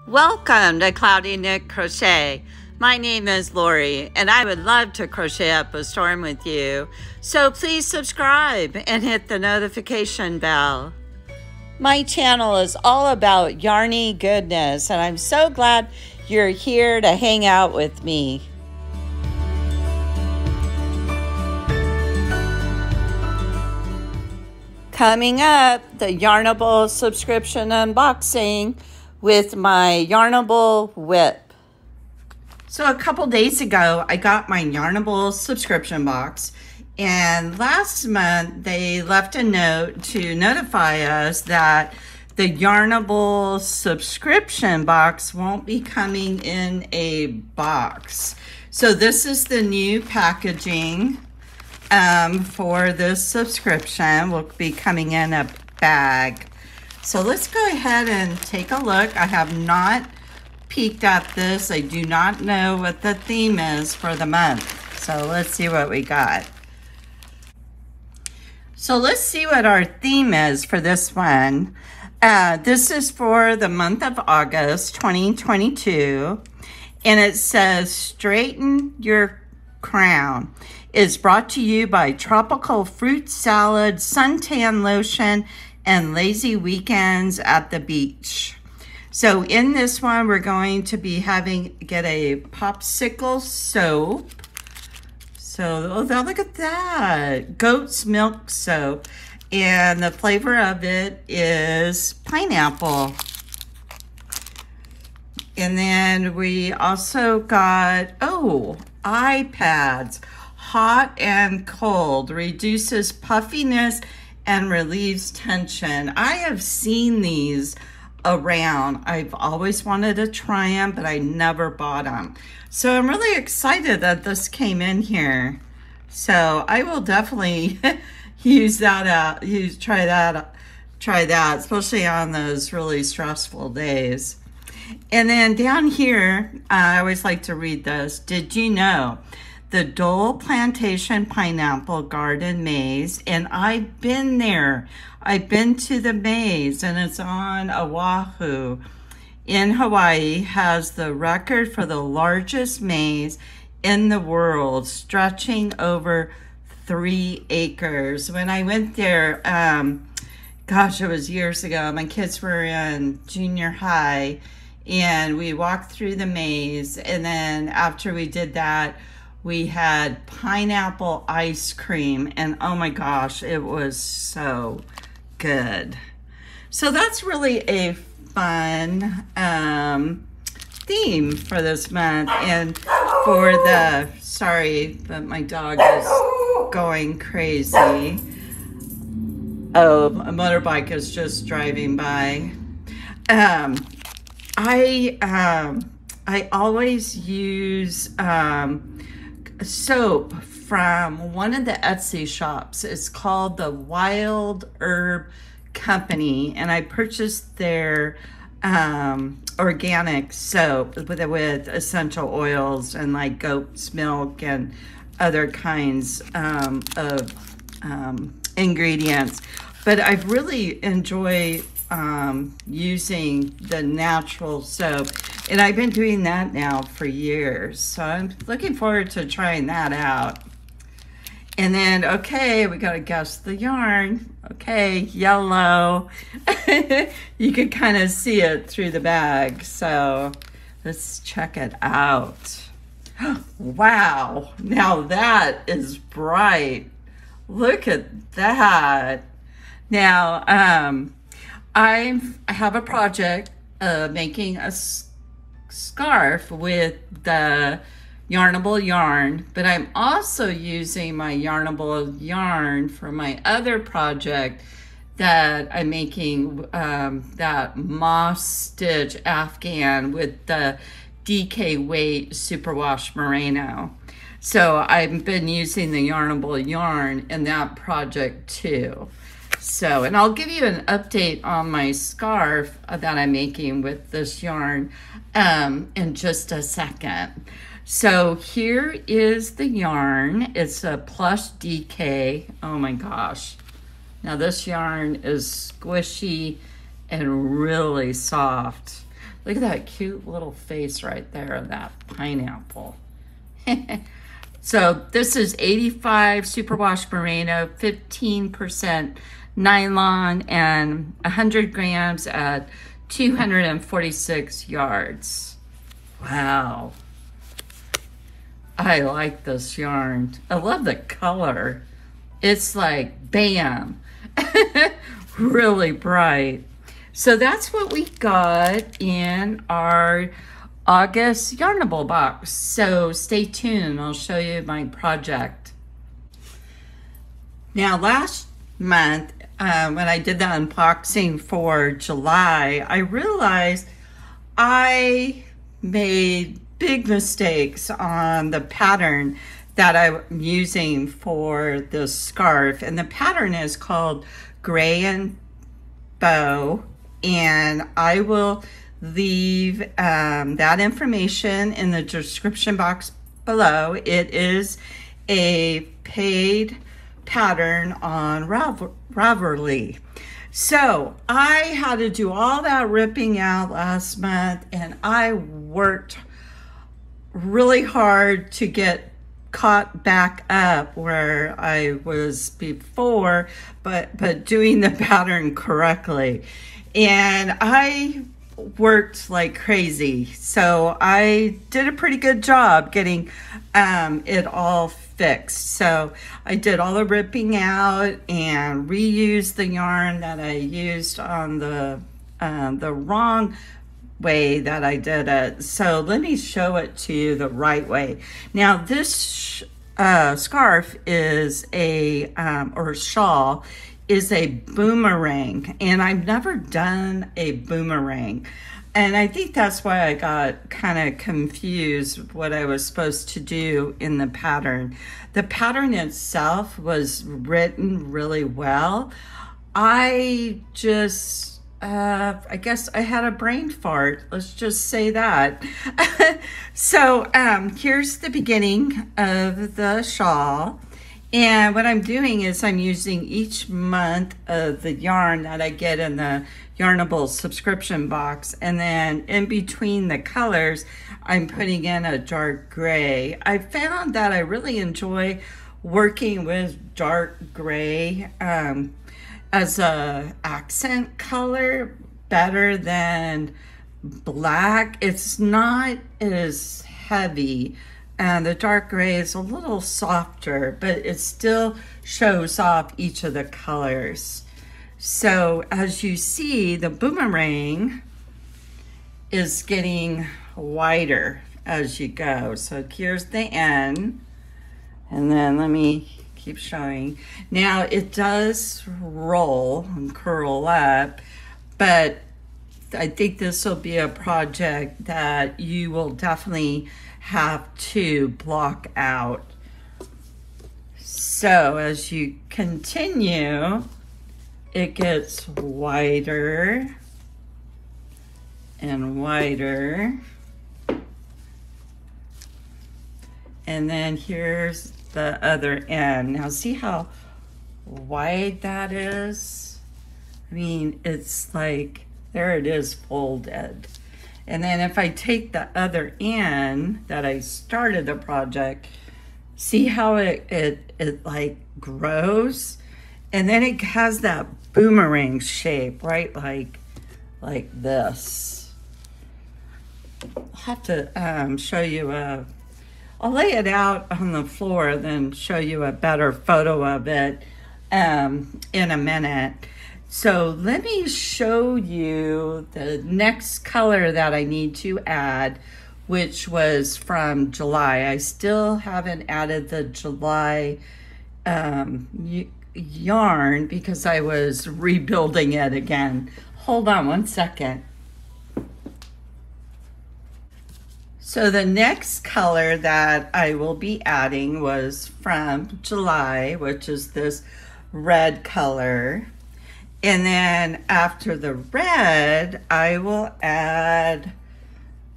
Welcome to Cloudy Knit Crochet. My name is Lori and I would love to crochet up a storm with you. So please subscribe and hit the notification bell. My channel is all about yarny goodness and I'm so glad you're here to hang out with me. Coming up, the Yarnable subscription unboxing with my Yarnable WIP. So a couple days ago, I got my Yarnable subscription box, and last month they left a note to notify us that the Yarnable subscription box won't be coming in a box. So this is the new packaging for this subscription. Will be coming in a bag. So let's go ahead and take a look. I have not peeked at this. I do not know what the theme is for the month. So let's see what we got. So let's see what our theme is for this one. This is for the month of August 2022. And it says, straighten your crown. It's brought to you by Tropical Fruit Salad, Suntan Lotion, and Lazy Weekends at the Beach. So in this one, we're going to be get a popsicle soap. So, oh, look at that. Goat's milk soap. And the flavor of it is pineapple. And then we also got, eye pads. Hot and cold, reduces puffiness and relieves tension. I have seen these around. I've always wanted to try them, but I never bought them. So I'm really excited that this came in here. So I will definitely use that out, try that, especially on those really stressful days. And then down here, I always like to read this. Did you know? The Dole Plantation Pineapple Garden Maze, and I've been there. I've been to the maze, and it's on Oahu in Hawaii, has the record for the largest maze in the world, stretching over 3 acres. When I went there, gosh, it was years ago. My kids were in junior high, and we walked through the maze, and then after we did that, we had pineapple ice cream, and oh my gosh, it was so good. So that's really a fun theme for this month. And for the, sorry, but my dog is going crazy. Oh, a motorbike is just driving by. I always use soap from one of the Etsy shops. It's called the Wild Herb Company, and I purchased their organic soap with essential oils and like goat's milk and other kinds of ingredients. But I really enjoy using the natural soap, and I've been doing that now for years, so I'm looking forward to trying that out. And then, okay, we gotta guess the yarn. Okay, yellow. You can kind of see it through the bag, so let's check it out. Wow, now that is bright. Look at that. Now, I have a project making a scarf with the Yarnable yarn, but I'm also using my Yarnable yarn for my other project that I'm making, that moss stitch Afghan with the DK Weight Superwash Merino. So I've been using the Yarnable yarn in that project too. So, and I'll give you an update on my scarf that I'm making with this yarn in just a second. So here is the yarn. It's a plush DK. Oh my gosh. Now this yarn is squishy and really soft. Look at that cute little face right there of that pineapple. So this is 85 superwash merino, 15% nylon, and 100 grams at 246 yards. Wow. I like this yarn. I love the color. It's like, bam, really bright. So that's what we got in our August Yarnable box. So stay tuned, I'll show you my project. Now last month, when I did the unboxing for July, I realized I made big mistakes on the pattern that I'm using for this scarf. And the pattern is called Gray and Bow, and I will leave that information in the description box below. It is a paid pattern on Ravelry. So I had to do all that ripping out last month, and I worked really hard to get caught back up where I was before, but doing the pattern correctly. And I worked like crazy. So I did a pretty good job getting it all fixed. So I did all the ripping out and reused the yarn that I used on the wrong way that I did it. So let me show it to you the right way. Now this scarf is a, or shawl, is a boomerang, and I've never done a boomerang. And I think that's why I got kind of confused what I was supposed to do in the pattern. The pattern itself was written really well. I just, I guess I had a brain fart. Let's just say that. So here's the beginning of the shawl. And what I'm doing is I'm using each month of the yarn that I get in the Yarnable subscription box. And then in between the colors, I'm putting in a dark gray. I found that I really enjoy working with dark gray as a accent color better than black. It's not as heavy. And the dark gray is a little softer, but it still shows off each of the colors. So as you see, the boomerang is getting wider as you go. So here's the end. And then let me keep showing. Now it does roll and curl up, but I think this will be a project that you will definitely have to block out. So as you continue, it gets wider and wider. And then here's the other end. Now see how wide that is? I mean, it's like, there it is folded. And then if I take the other end that I started the project, see how it like grows? And then it has that boomerang shape, right? Like this. I'll have to show you I'll lay it out on the floor, then show you a better photo of it in a minute. So let me show you the next color that I need to add, which was from July. I still haven't added the July yarn because I was rebuilding it again. Hold on one second. So the next color that I will be adding was from July, which is this red color. And then after the red, I will add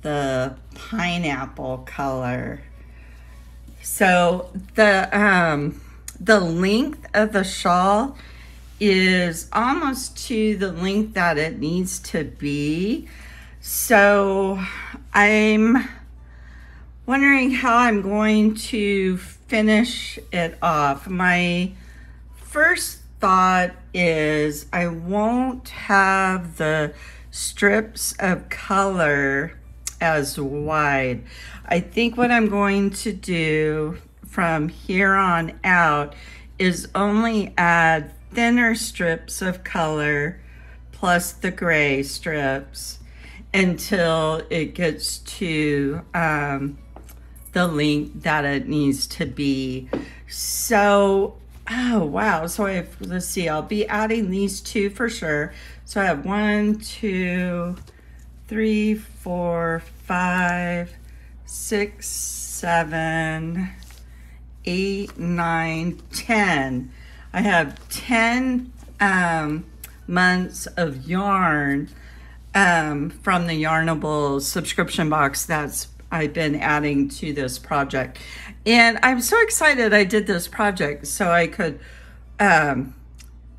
the pineapple color. So the length of the shawl is almost to the length that it needs to be. So I'm wondering how I'm going to finish it off. My first thought is I won't have the strips of color as wide. I think what I'm going to do from here on out is only add thinner strips of color plus the gray strips until it gets to the length that it needs to be. So, oh wow, so let's see, I'll be adding these two for sure. So I have 1, 2, 3, 4, 5, 6, 7, 8, 9, 10. I have 10 months of yarn from the Yarnable subscription box that's I've been adding to this project. And I'm so excited I did this project so I could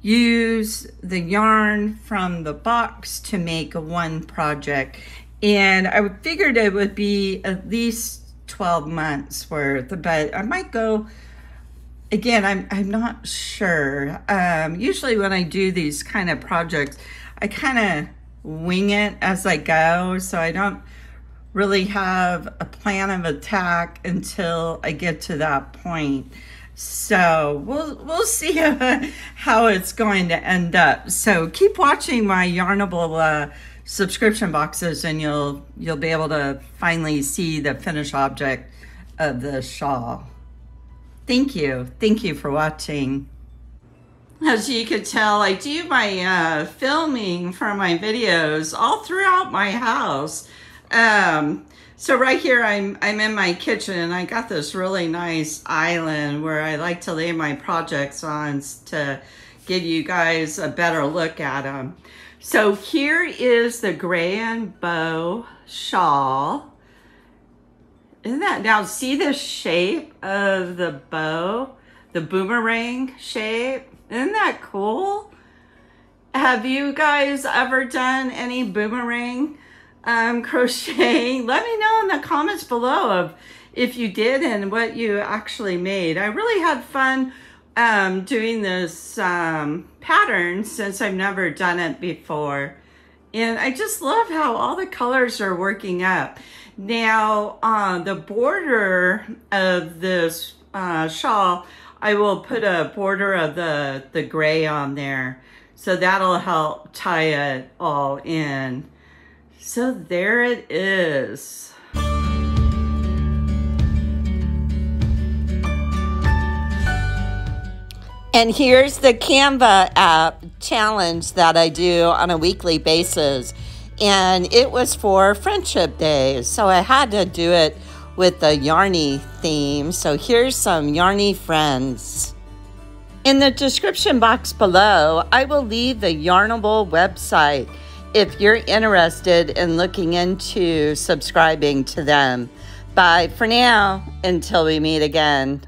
use the yarn from the box to make one project. And I figured it would be at least 12 months worth, but I might go, again, I'm not sure. Usually when I do these kind of projects, I kind of wing it as I go, so I don't really have a plan of attack until I get to that point. So we'll see how it's going to end up. So keep watching my Yarnable subscription boxes, and you'll be able to finally see the finished object of the shawl. Thank you for watching. As you could tell, I do my filming for my videos all throughout my house. So right here, I'm in my kitchen, and I got this really nice island where I like to lay my projects on to give you guys a better look at them. So here is the gray and bow shawl. Isn't that, now see the shape of the bow, the boomerang shape? Isn't that cool? Have you guys ever done any boomerang crocheting? Let me know in the comments below of if you did and what you actually made. I really had fun doing this pattern since I've never done it before. And I just love how all the colors are working up. Now, the border of this shawl, I will put a border of the gray on there. So that'll help tie it all in. So there it is. And here's the Canva app challenge that I do on a weekly basis. And it was for Friendship Day, so I had to do it with the Yarny theme. So here's some Yarny friends. In the description box below, I will leave the Yarnable website if you're interested in looking into subscribing to them. Bye for now, until we meet again.